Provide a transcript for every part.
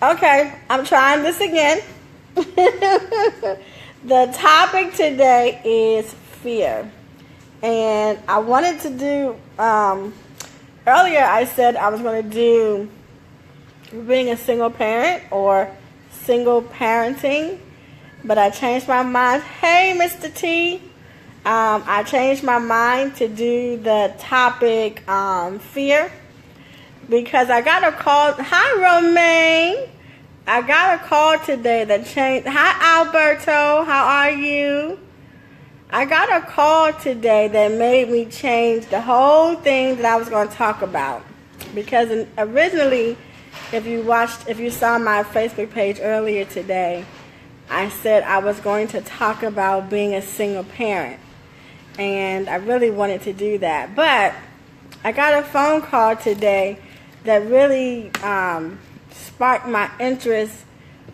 Okay, I'm trying this again. The topic today is fear. And I wanted to do, earlier I said I was going to do being a single parent or single parenting, but I changed my mind. Hey, Mr. T. I changed my mind to do the topic fear because I got a call. Hi, Romaine. I got a call today that changed. Hi, Alberto. How are you? I got a call today that made me change the whole thing that I was going to talk about. Because originally, if you saw my Facebook page earlier today, I said I was going to talk about being a single parent. And I really wanted to do that. But I got a phone call today that really sparked my interest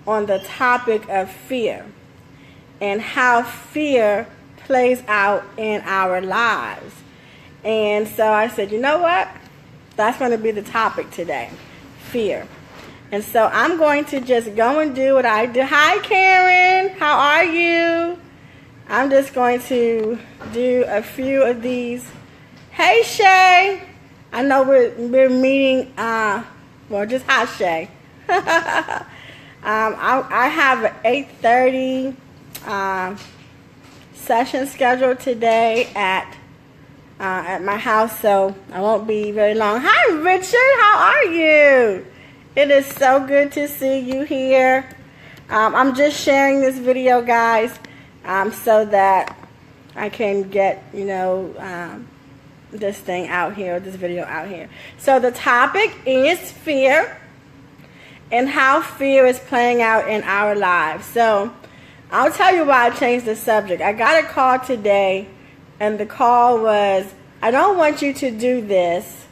on the topic of fear and how fear plays out in our lives. And so I said, you know what? That's going to be the topic today, fear. And so I'm going to just go and do what I do. Hi, Karen. How are you? I'm just going to do a few of these. Hey, Shay. I know we're meeting, just hi, Shay. I have an 8:30 session scheduled today at my house, so I won't be very long. Hi, Richard. How are you? It is so good to see you here. I'm just sharing this video, guys, so that I can get, this thing out here, this video out here. So the topic is fear and how fear is playing out in our lives. So I'll tell you why I changed the subject. I got a call today, and the call was, I don't want you to do this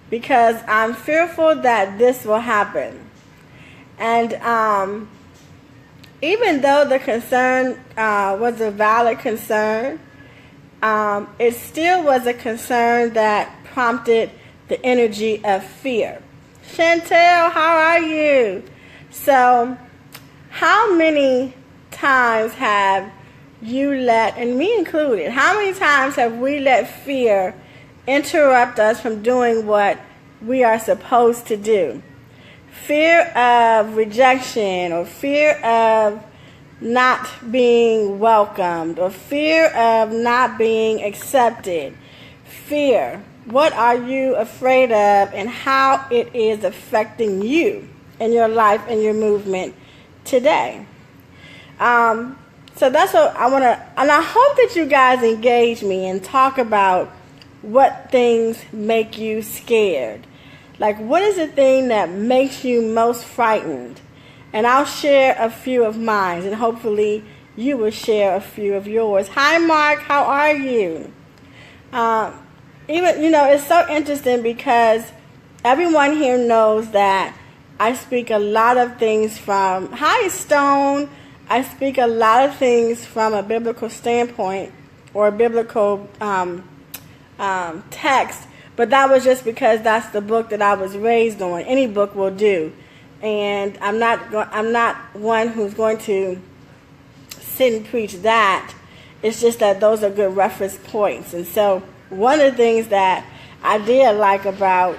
because I'm fearful that this will happen. And even though the concern was a valid concern, it still was a concern that prompted the energy of fear. Chantel, how are you? So, how many times have you let, and me included, how many times have we let fear interrupt us from doing what we are supposed to do? Fear of rejection, or fear of not being welcomed, or fear of not being accepted. Fear. What are you afraid of, and how it is affecting you in your life and your movement today? So that's what I want to, and I hope that you guys engage me and talk about what things make you scared. Like, what is the thing that makes you most frightened? And I'll share a few of mine, and hopefully you will share a few of yours. Hi, Mark. How are you? It's so interesting because everyone here knows that I speak a lot of things from, hi, Stone. I speak a lot of things from a biblical standpoint or a biblical text, but that was just because that's the book that I was raised on. Any book will do. And I'm not one who's going to sit and preach that. It's just that those are good reference points. And so one of the things that I did like about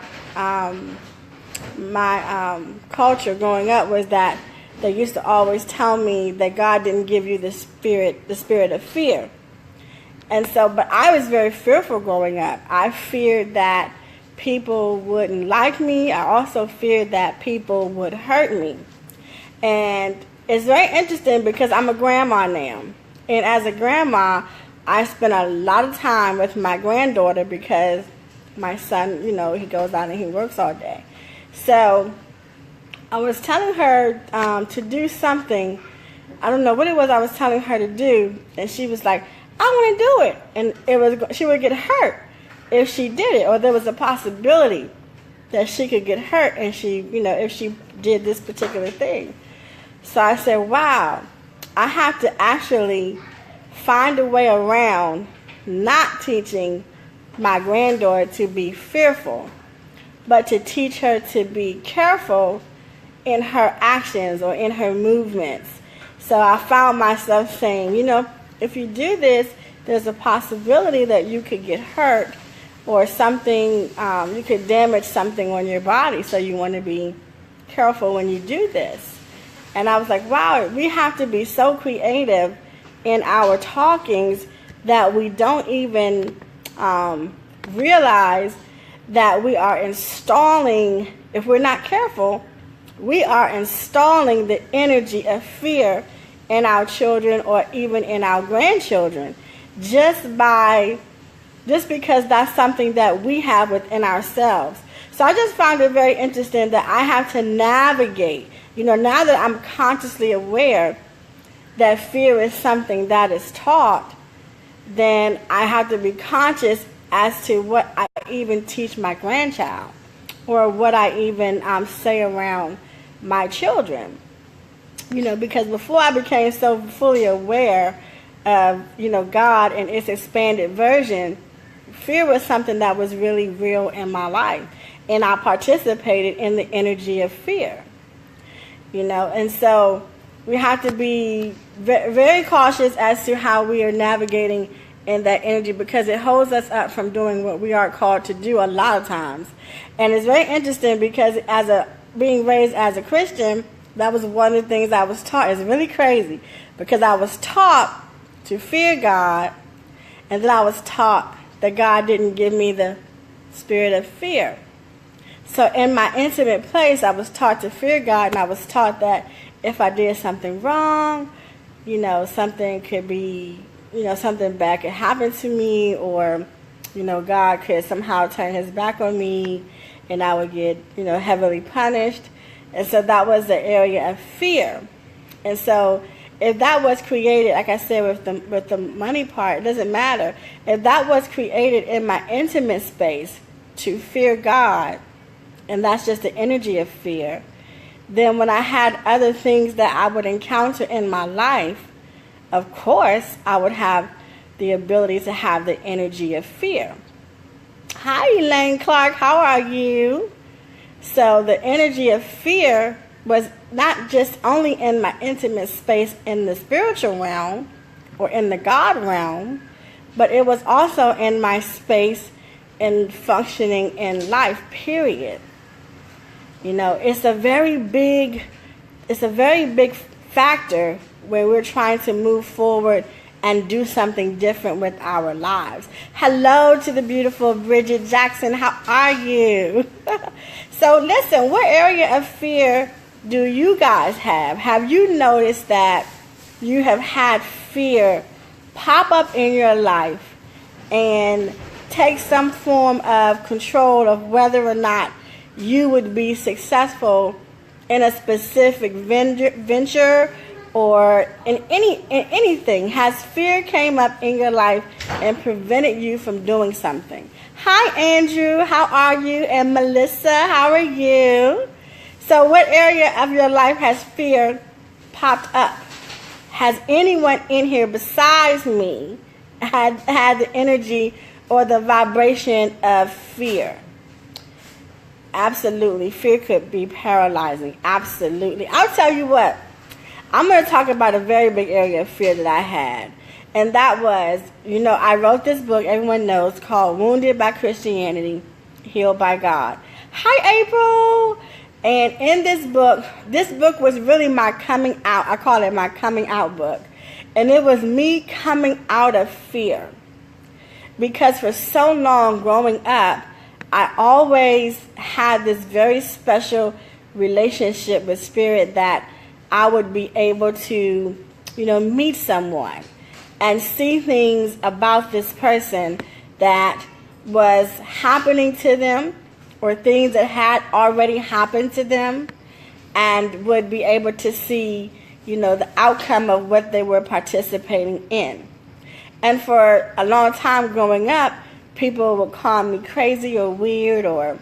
my culture growing up was that they used to always tell me that God didn't give you the spirit of fear. And so, but I was very fearful growing up. I feared that people wouldn't like me. I also feared that people would hurt me. And it's very interesting because I'm a grandma now. And as a grandma, I spend a lot of time with my granddaughter because my son, he goes out and he works all day. So I was telling her to do something. I don't know what it was I was telling her to do. And she was like, I want to do it. And she would get hurt if she did it, or there was a possibility that she could get hurt and if she did this particular thing. So I said, wow, I have to actually find a way around not teaching my granddaughter to be fearful, but to teach her to be careful in her actions or in her movements. So I found myself saying, if you do this, there's a possibility that you could get hurt or something, you could damage something on your body. So you want to be careful when you do this. And I was like, wow, we have to be so creative in our talkings that we don't even realize that we are installing, if we're not careful, we are installing the energy of fear in our children or even in our grandchildren just because that's something that we have within ourselves. So I just found it very interesting that I have to navigate, now that I'm consciously aware that fear is something that is taught, then I have to be conscious as to what I even teach my grandchild or what I even say around my children. Because before I became so fully aware of, God and its expanded version, fear was something that was really real in my life. And I participated in the energy of fear. And so we have to be very cautious as to how we are navigating in that energy, because it holds us up from doing what we are called to do a lot of times. And it's very interesting because being raised as a Christian, that was one of the things I was taught. It's really crazy because I was taught to fear God, and then I was taught that God didn't give me the spirit of fear. So in my intimate place, I was taught to fear God, and I was taught that if I did something wrong, something could be, something bad could happen to me, or, God could somehow turn his back on me and I would get, heavily punished. And so that was the area of fear. And so if that was created, like I said, with the money part, it doesn't matter. If that was created in my intimate space to fear God, and that's just the energy of fear, then when I had other things that I would encounter in my life, of course, I would have the ability to have the energy of fear. Hi, Elaine Clark. How are you? So the energy of fear was not just only in my intimate space in the spiritual realm or in the God realm, but it was also in my space in functioning in life, period. It's a very big factor when we're trying to move forward and do something different with our lives. Hello to the beautiful Bridget Jackson. How are you? So listen, what area of fear do you guys have? Have you noticed that you have had fear pop up in your life and take some form of control of whether or not you would be successful in a specific venture or in anything? Has fear came up in your life and prevented you from doing something? Hi, Andrew. How are you? And Melissa, how are you? So what area of your life has fear popped up? Has anyone in here besides me had the energy or the vibration of fear? Absolutely. Fear could be paralyzing. Absolutely. I'll tell you what. I'm going to talk about a very big area of fear that I had. And that was, I wrote this book, everyone knows, called Wounded by Christianity, Healed by God. Hi, April. And in this book was really my coming out. I call it my coming out book. And it was me coming out of fear. Because for so long growing up, I always had this very special relationship with spirit that I would be able to, meet someone and see things about this person that was happening to them or things that had already happened to them, and would be able to see, the outcome of what they were participating in. And for a long time growing up, people would call me crazy or weird or,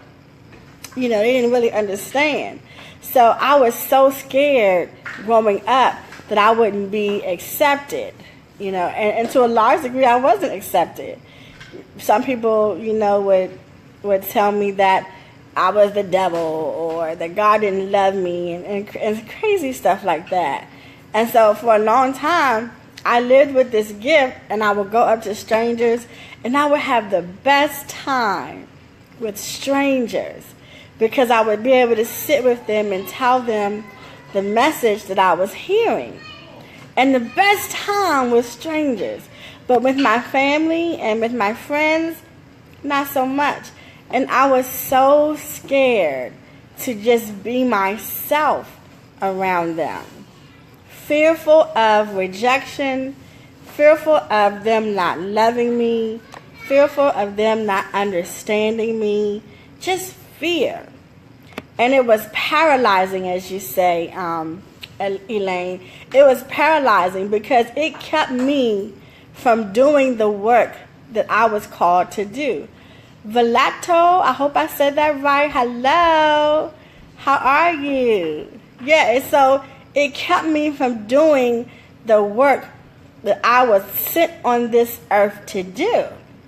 they didn't really understand. So I was so scared growing up that I wouldn't be accepted, and to a large degree I wasn't accepted. Some people, would tell me that I was the devil, or that God didn't love me, and crazy stuff like that. And so for a long time, I lived with this gift, and I would go up to strangers, and I would have the best time with strangers because I would be able to sit with them and tell them the message that I was hearing. And the best time with strangers. But with my family and with my friends, not so much. And I was so scared to just be myself around them. Fearful of rejection, fearful of them not loving me, fearful of them not understanding me, just fear. And it was paralyzing, as you say, Elaine. It was paralyzing because it kept me from doing the work that I was called to do. Velato, I hope I said that right. Hello. How are you? Yeah, and so it kept me from doing the work that I was sent on this earth to do,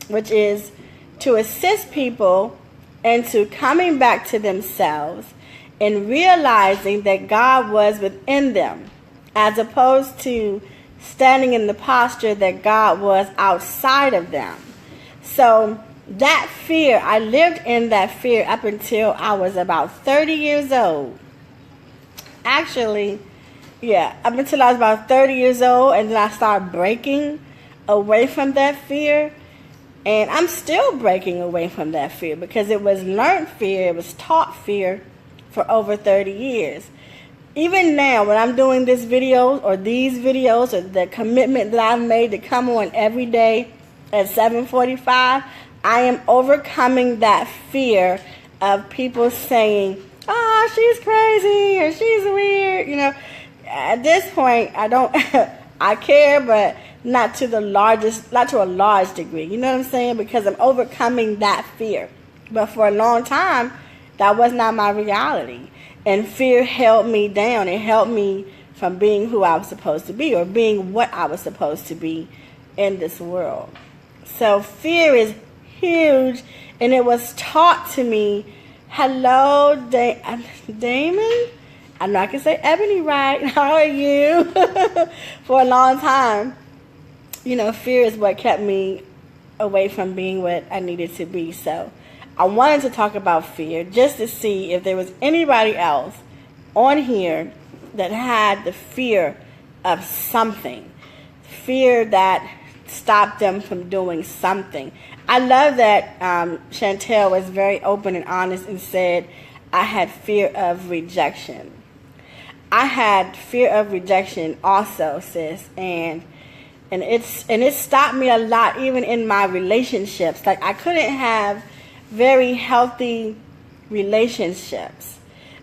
which is to assist people into coming back to themselves and realizing that God was within them, as opposed to standing in the posture that God was outside of them. So that fear, I lived in that fear up until I was about 30 years old. Actually, yeah, up until I was about 30 years old, and then I started breaking away from that fear. And I'm still breaking away from that fear because it was learned fear, it was taught fear for over 30 years. Even now, when I'm doing this video or these videos, or the commitment that I've made to come on every day at 7:45, I am overcoming that fear of people saying, "Oh, she's crazy," or "She's weird." You know, at this point, I don't, I care, but not to a large degree. You know what I'm saying? Because I'm overcoming that fear. But for a long time, that was not my reality. And fear held me down. It held me from being who I was supposed to be, or being what I was supposed to be in this world. So fear is huge, and it was taught to me. Hello, Damon? I know I can say Ebony right. How are you? For a long time, you know, fear is what kept me away from being what I needed to be. So I wanted to talk about fear just to see if there was anybody else on here that had the fear of something. Fear that stopped them from doing something. I love that Chantel was very open and honest and said, I had fear of rejection. I had fear of rejection also, sis, and it stopped me a lot, even in my relationships. Like, I couldn't have very healthy relationships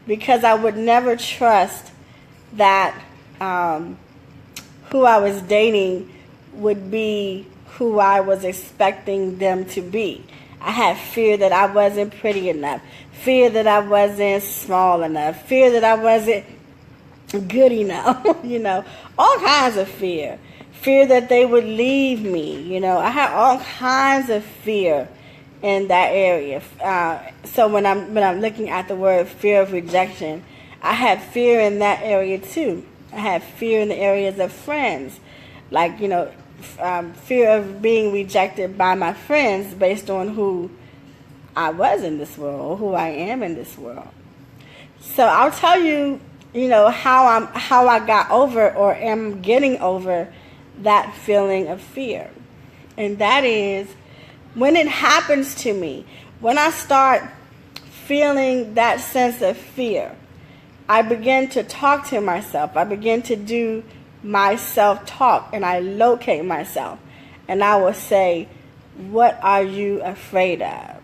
because I would never trust that who I was dating would be who I was expecting them to be. I had fear that I wasn't pretty enough, fear that I wasn't small enough, fear that I wasn't good enough, you know, all kinds of fear. Fear that they would leave me, you know. I had all kinds of fear in that area. So when I'm looking at the word fear of rejection, I had fear in that area too. I had fear in the areas of friends, like, you know, fear of being rejected by my friends based on who I was in this world, or who I am in this world. So I'll tell you, you know, how I got over, or am getting over, that feeling of fear. And that is, when it happens to me, when I start feeling that sense of fear, I begin to talk to myself. I begin to do my self-talk, and I locate myself. And I will say, what are you afraid of?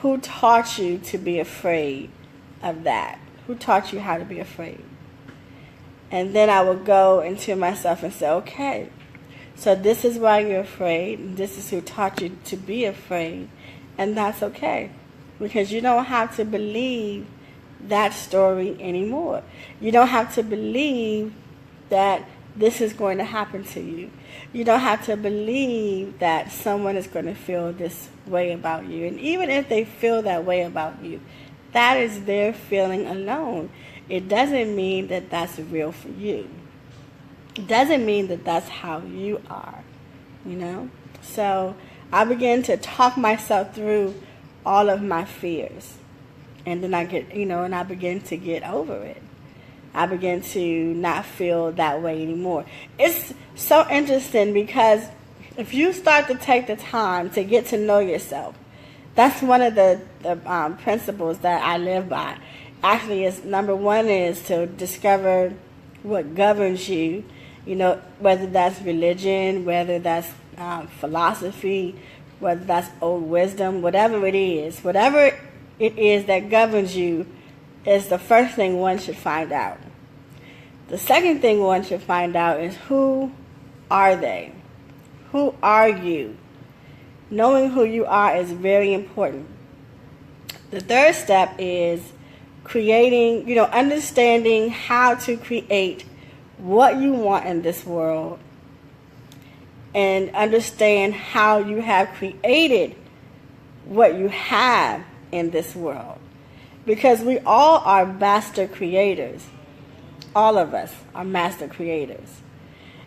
Who taught you to be afraid of that? Who taught you how to be afraid? And then I will go into myself and say, okay, so this is why you're afraid, and this is who taught you to be afraid, and that's okay, because you don't have to believe that story anymore. You don't have to believe that this is going to happen to you. You don't have to believe that someone is going to feel this way about you. And even if they feel that way about you, that is their feeling alone. It doesn't mean that that's real for you. It doesn't mean that that's how you are, you know? So I began to talk myself through all of my fears. And then I begin to get over it. I begin to not feel that way anymore. It's so interesting because if you start to take the time to get to know yourself, that's one of the principles that I live by. Actually, is number one is to discover what governs you, whether that's religion, whether that's philosophy, whether that's old wisdom, whatever it is that governs you is the first thing one should find out. The second thing one should find out is who are they? Who are you? Knowing who you are is very important. The third step is creating, understanding how to create what you want in this world and understand how you have created what you have in this world. Because we all are master creators. All of us are master creators.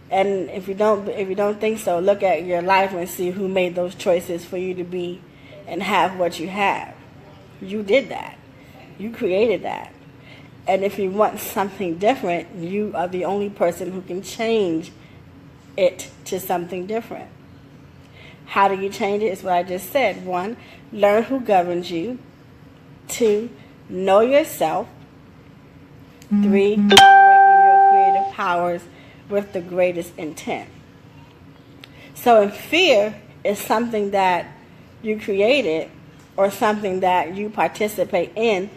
And if you don't think so, look at your life and see who made those choices for you to be and have what you have. You did that. You created that. And if you want something different, you are the only person who can change it to something different. How do you change it? It's what I just said. 1, learn who governs you. 2, know yourself. 3, operate in your creative powers with the greatest intent. So if fear is something that you created or something that you participate in,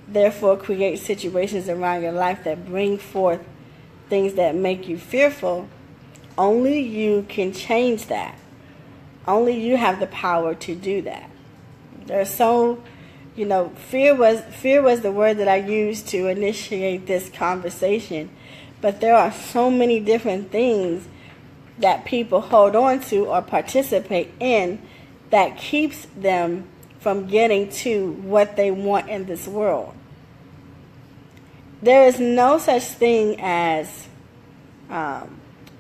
therefore create situations around your life that bring forth things that make you fearful, only you can change that. Only you have the power to do that. Fear was the word that I used to initiate this conversation. But there are so many different things that people hold on to or participate in that keeps them from getting to what they want in this world. There is no such thing as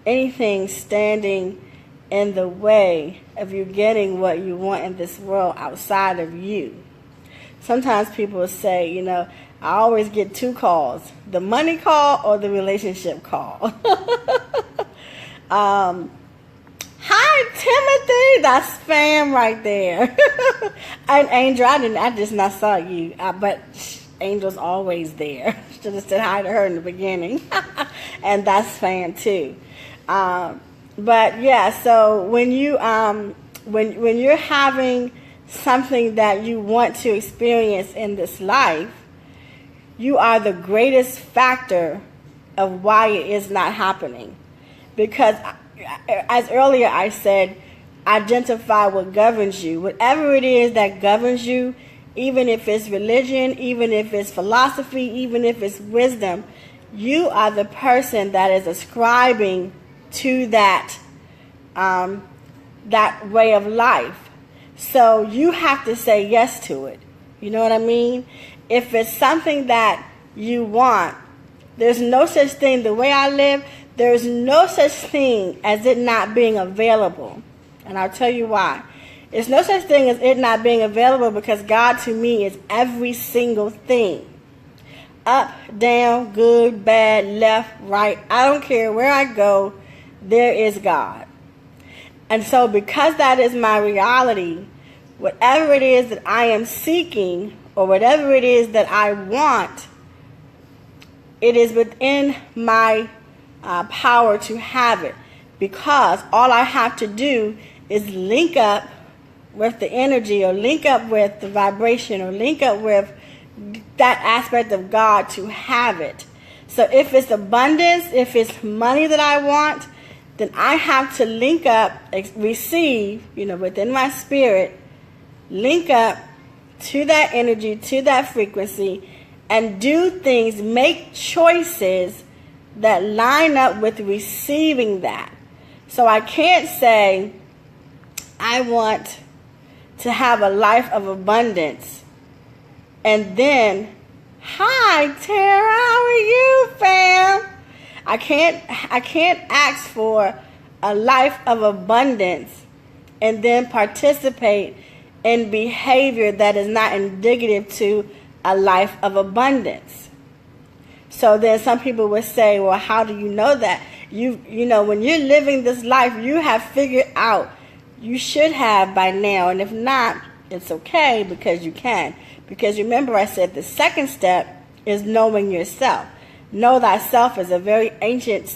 anything standing in the way of you getting what you want in this world outside of you. Sometimes people say, I always get 2 calls, the money call or the relationship call. Hi, Timothy. That's spam right there. And Angel, I just not saw you, but Angel's always there. Should have said hi to her in the beginning. And that's spam too. But yeah, so when you when you're having something that you want to experience in this life, you are the greatest factor of why it is not happening. Because as earlier I said, identify what governs you. Whatever it is that governs you, even if it's religion, even if it's philosophy, even if it's wisdom, you are the person that is ascribing to that that way of life. So you have to say yes to it. You know what I mean? If it's something that you want, there's no such thing. The way I live, there's no such thing as it not being available. And I'll tell you why. There's no such thing as it not being available because God to me is every single thing. Up, down, good, bad, left, right. I don't care where I go, there is God. And so because that is my reality, whatever it is that I am seeking or whatever it is that I want, it is within my power to have it. Because all I have to do is link up with the energy or link up with the vibration or link up with that aspect of God to have it. So if it's abundance, if it's money that I want, then I have to link up, receive, within my spirit, link up to that energy, to that frequency, and do things, make choices that line up with receiving that. So I can't say, I want to have a life of abundance, and then, hi Tara, how are you, fam? I can't ask for a life of abundance and then participate in behavior that is not indicative to a life of abundance. So then some people would say, well, how do you know that? You know, when you're living this life, you have figured out, you should have by now, and if not, it's okay, because you can. Because remember, I said the second step is knowing yourself. Know thyself is a very ancient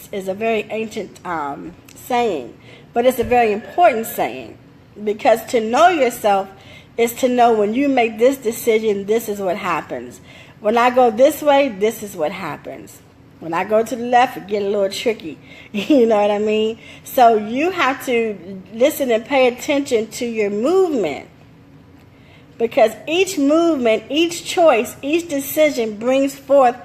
saying, but it's a very important saying, because to know yourself is to know when you make this decision, this is what happens. When I go this way, this is what happens. When I go to the left, it gets a little tricky. You know what I mean? So you have to listen and pay attention to your movement, because each movement, each choice, each decision brings forth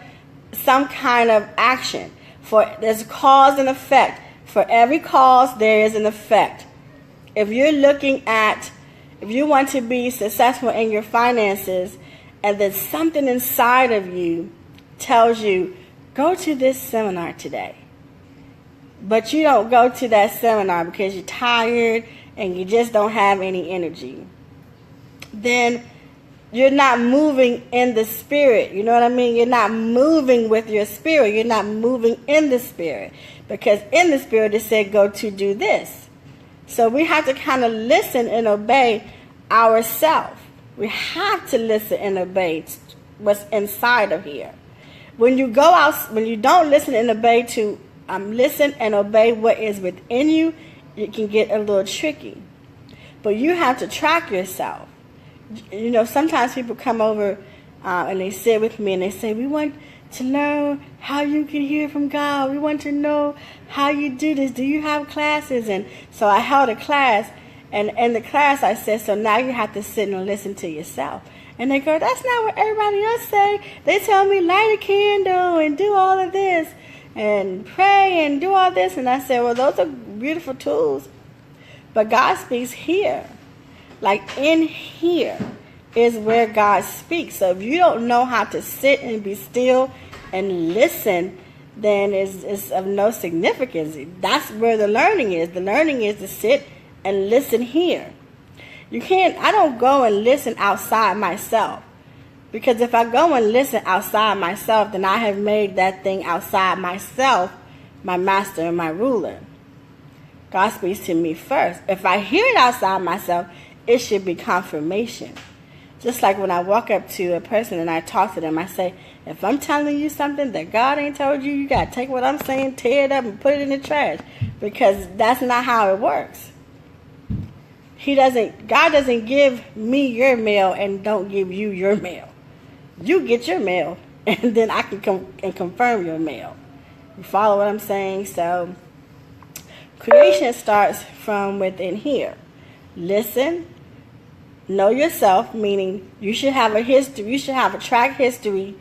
some kind of action. There's cause and effect. For every cause, there is an effect. If you want to be successful in your finances, and then something inside of you tells you, go to this seminar today, but you don't go to that seminar because you're tired and you just don't have any energy, then you're not moving in the spirit. You know what I mean? You're not moving with your spirit. You're not moving in the spirit, because in the spirit it said go to do this. So we have to kind of listen and obey ourselves. We have to listen and obey what's inside of here. When you go out, when you don't listen and obey to listen and obey what is within you, it can get a little tricky. But you have to track yourself. You know, sometimes people come over and they sit with me and they say, we want to learn how you can hear from God. We want to know how you do this. Do you have classes? And so I held a class, and in the class I said, so now you have to sit and listen to yourself. And they go, that's not what everybody else say. They tell me light a candle and do all of this and pray and do all this. And I said, well, those are beautiful tools, but God speaks here. Like in here is where God speaks. So if you don't know how to sit and be still and listen, then it's of no significance. That's where the learning is. The learning is to sit and listen here. I don't go and listen outside myself. Because if I go and listen outside myself, then I have made that thing outside myself my master and my ruler. God speaks to me first. If I hear it outside myself, it should be confirmation. Just like when I walk up to a person and I talk to them, I say, if I'm telling you something that God ain't told you, you got to take what I'm saying, tear it up, and put it in the trash. Because that's not how it works. God doesn't give me your mail and don't give you your mail. You get your mail, and then I can come and confirm your mail. You follow what I'm saying? So creation starts from within here. Listen, know yourself, meaning you should have a history. You should have a track history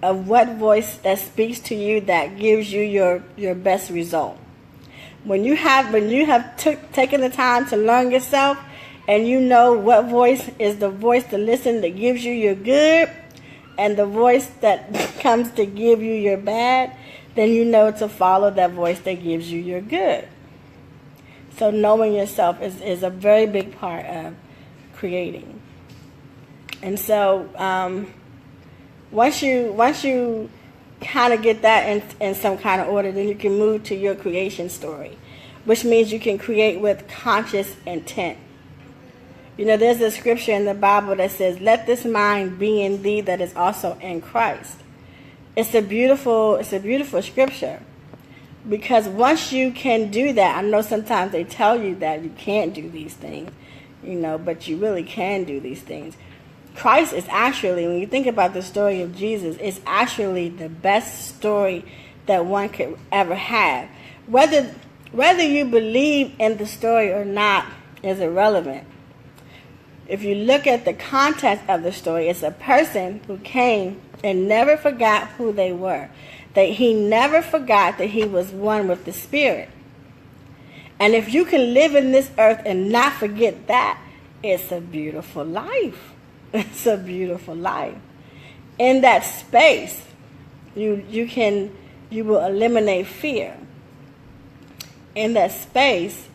of what voice that speaks to you that gives you your best result. When you have taken the time to learn yourself, and you know what voice is the voice to listen that gives you your good, and the voice that comes to give you your bad, then you know to follow that voice that gives you your good. So knowing yourself is a very big part of creating. And so once you kind of get that in some kind of order, then you can move to your creation story, which means you can create with conscious intent. You know, there's a scripture in the Bible that says, let this mind be in thee that is also in Christ. It's a beautiful scripture. Because once you can do that, I know sometimes they tell you that you can't do these things, you know, but you really can do these things. Christ is actually, when you think about the story of Jesus, it's actually the best story that one could ever have. Whether you believe in the story or not is irrelevant. If you look at the context of the story, it's a person who came and never forgot who they were. that he never forgot that he was one with the Spirit. And if you can live in this earth and not forget that, it's a beautiful life. It's a beautiful life. In that space, you will eliminate fear. In that space,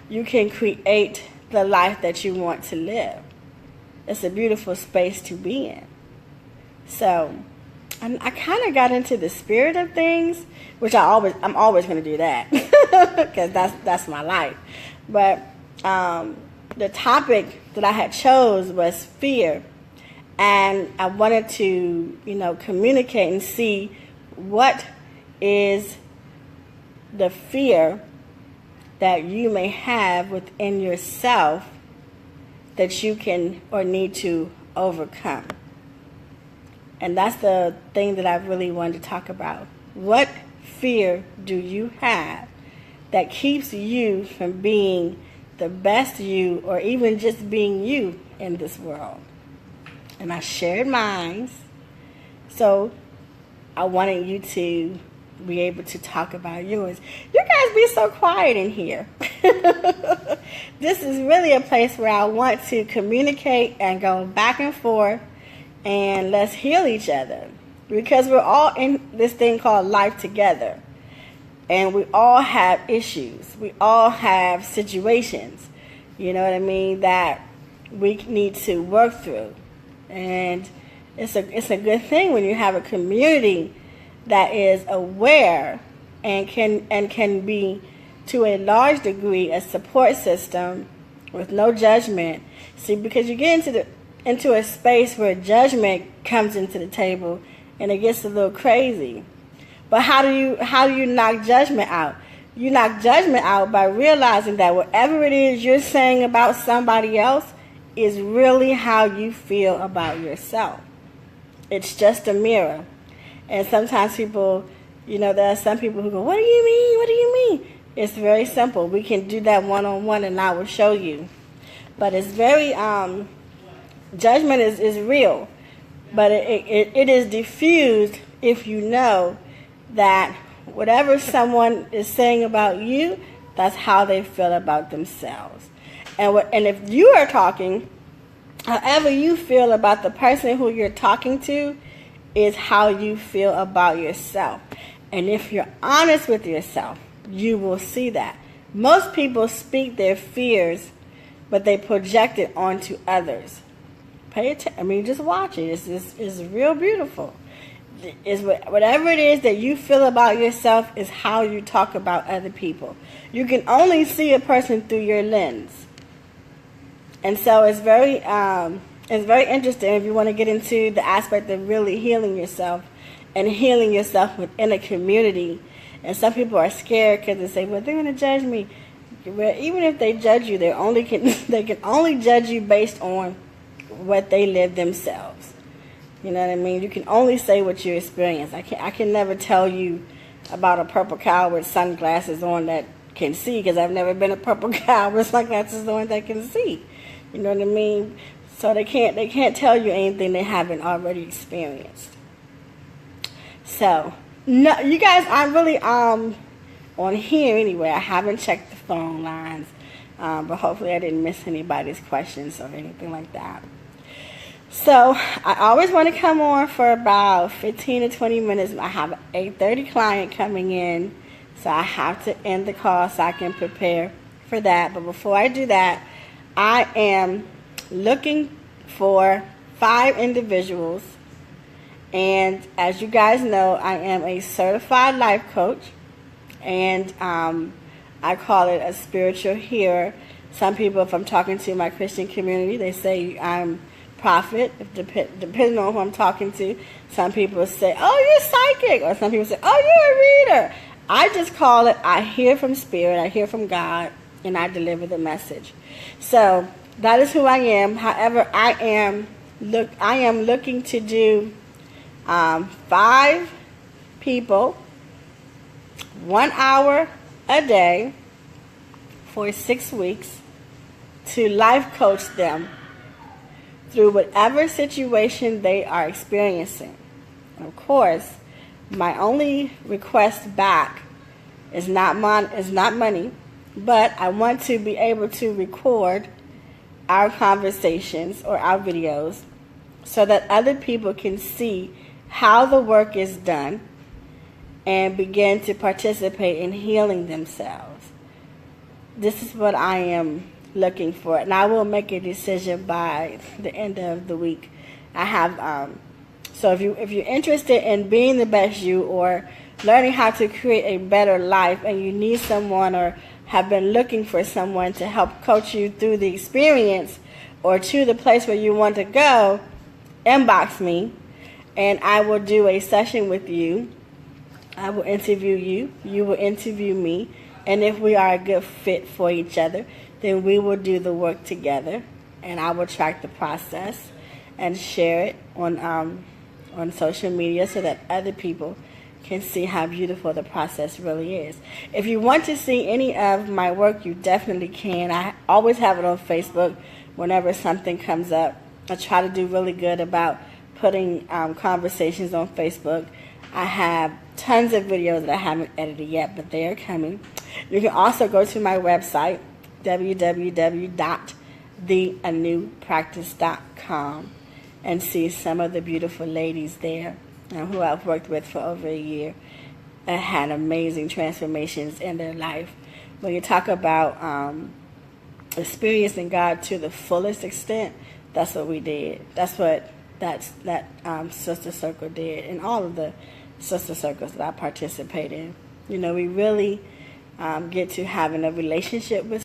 you can create the life that you want to live. It's a beautiful space to be in. So, I kind of got into the spirit of things, which I'm always going to do that because that's my life. But the topic that I had chose was fear, and I wanted to communicate and see what is the fear that you may have within yourself that you can or need to overcome. And that's the thing that I really wanted to talk about. What fear do you have that keeps you from being the best you, or even just being you in this world? And I shared mine. So I wanted you to be able to talk about yours. You guys be so quiet in here. This is really a place where I want to communicate and go back and forth, and let's heal each other, because we're all in this thing called life together, and we all have issues. We all have situations, you know what I mean, that we need to work through. And it's a good thing when you have a community that is aware and can be, to a large degree, a support system with no judgment. See, because you get into a space where judgment comes into the table, and it gets a little crazy. But how do you knock judgment out? You knock judgment out by realizing that whatever it is you're saying about somebody else is really how you feel about yourself. It's just a mirror. And sometimes people, there are some people who go, "What do you mean? What do you mean?" It's very simple. We can do that one-on-one, and I will show you. But it's very, judgment is real. But it is diffused if you know that whatever someone is saying about you, that's how they feel about themselves. And if you are talking, however you feel about the person who you're talking to is how you feel about yourself. And if you're honest with yourself, you will see that. Most people speak their fears, but they project it onto others. Pay attention. Just watch it. It's real beautiful. Whatever it is that you feel about yourself is how you talk about other people. You can only see a person through your lens. And so it's very interesting if you want to get into the aspect of really healing yourself and healing yourself within a community. And some people are scared because they say, "Well, they're going to judge me." Well, even if they judge you, they can only judge you based on what they live themselves. You know what I mean? You can only say what you experience. I can never tell you about a purple cow with sunglasses on that can see, because I've never been a purple cow with sunglasses on that can see. You know what I mean? So they can't tell you anything they haven't already experienced. So, no, you guys, I'm really on here anyway. I haven't checked the phone lines, but hopefully I didn't miss anybody's questions or anything like that. So I always want to come on for about 15 to 20 minutes. I have an 8:30 client coming in, so I have to end the call so I can prepare for that. But before I do that, I am looking for 5 individuals. And as you guys know, I am a certified life coach, and I call it a spiritual healer. Some people, if I'm talking to my Christian community, they say I'm prophet, depending on who I'm talking to. Some people say, "Oh, you're psychic," or some people say, "Oh, you're a reader." I just call it, I hear from Spirit, I hear from God, and I deliver the message. So that is who I am. However, I am looking to do 5 people, 1 hour a day for 6 weeks, to life coach them through whatever situation they are experiencing. Of course, My only request back is not money, but I want to be able to record our conversations or our videos so that other people can see how the work is done and begin to participate in healing themselves. This is what I am looking for, and I will make a decision by the end of the week. I have so if you're interested in being the best you or learning how to create a better life, and you need someone or have been looking for someone to help coach you through the experience or to the place where you want to go, inbox me and I will do a session with you. I will interview you, you will interview me, and if we are a good fit for each other, then we will do the work together, and I will track the process and share it on social media so that other people can see how beautiful the process really is. If you want to see any of my work, you definitely can. I always have it on Facebook whenever something comes up. I try to do really good about putting conversations on Facebook. I have tons of videos that I haven't edited yet, but they are coming. You can also go to my website, www.theanewpractice.com, and see some of the beautiful ladies there who I've worked with for over a year that had amazing transformations in their life. When you talk about experiencing God to the fullest extent, that's what we did. That's what that Sister Circle did, and all of the sister circles that I participate in. You know, we really get to having a relationship with